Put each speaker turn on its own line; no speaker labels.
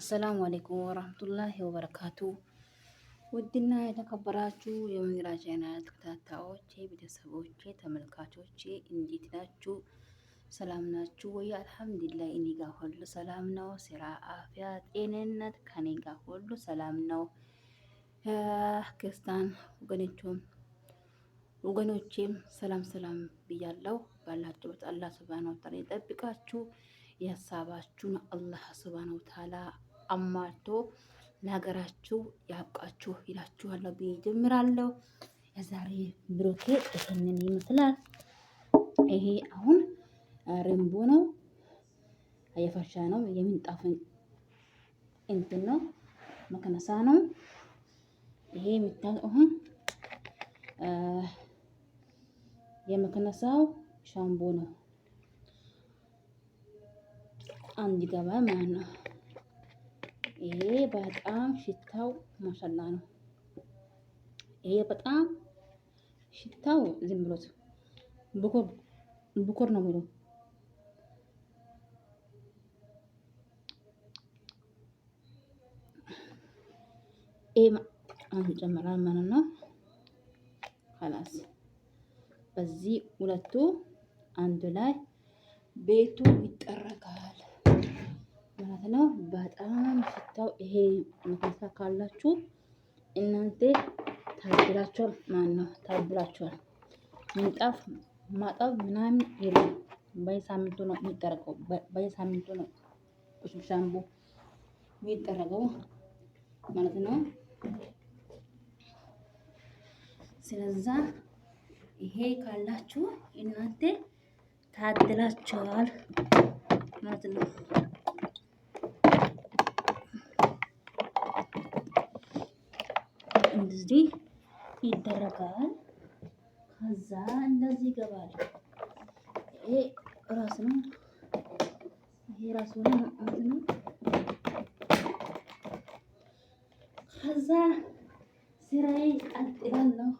አሰላሙ አለይኩም ወራህመቱላሂ ወበረካቱ። ውድና የተከበራችሁ የሙኒራ ቻናል ተከታታዮቼ፣ ቤተሰቦቼ፣ ተመልካቾቼ እንዴት ናችሁ? ሰላም ናችሁ ወይ? አልሐምዱሊላህ እኔ ጋር ሁሉ ሰላም ነው። ስራ፣ አፍያ፣ ጤንነት ከኔ ጋር ሁሉ ሰላም ነው። ክርስቲያን ወገኖቼም ሰላም ሰላም ብያለሁ። ባላችሁበት አላህ ሱብሃነሁ ወተዓላ ይጠብቃችሁ። የሀሳባችሁን አላህ ሱብሃነሁ ወተዓላ አሟልቶ ለሀገራችሁ ያብቃችሁ ይላችኋለሁ ብዬ ጀምራለሁ። የዛሬ ብሎኬ ይሄንን ይመስላል። ይሄ አሁን ሬንቦ ነው፣ የፈርሻ ነው፣ የምንጣፍ እንትን ነው፣ መከነሳ ነው። ይሄ የሚታየው አሁን የመከነሳው ሻምቦ ነው። አንድ ገባ ማለት ነው። ይሄ በጣም ሽታው ማሻላ ነው። ይሄ በጣም ሽታው ዝም ብሎት ቡኮር ነው የሚለው። ይሄ አንጨምራል ማለት ነው። خلاص በዚህ ሁለቱ አንድ ላይ ቤቱ ይጠረጋል ማለት ነው። በጣም ሽታው ይሄ መከነሳ ካላችሁ እናንተ ታድላችኋል ማለት ነው። ታድላችኋል። ምንጣፍ ማጠብ ምናምን የለም። በየሳምንቱ ነው የሚጠረገው። በየሳምንቱ ነው ሻምቦ የሚጠረገው ማለት ነው። ስለዛ ይሄ ካላችሁ እናንተ ታድላችኋል ማለት ነው። እንደዚህ ይደረጋል። ከዛ እንደዚህ ይገባል። ይሄ ራስ ነው። ይሄ ራሱ ነው ማለት ነው። ከዛ ስራዬ ቀጥላለሁ።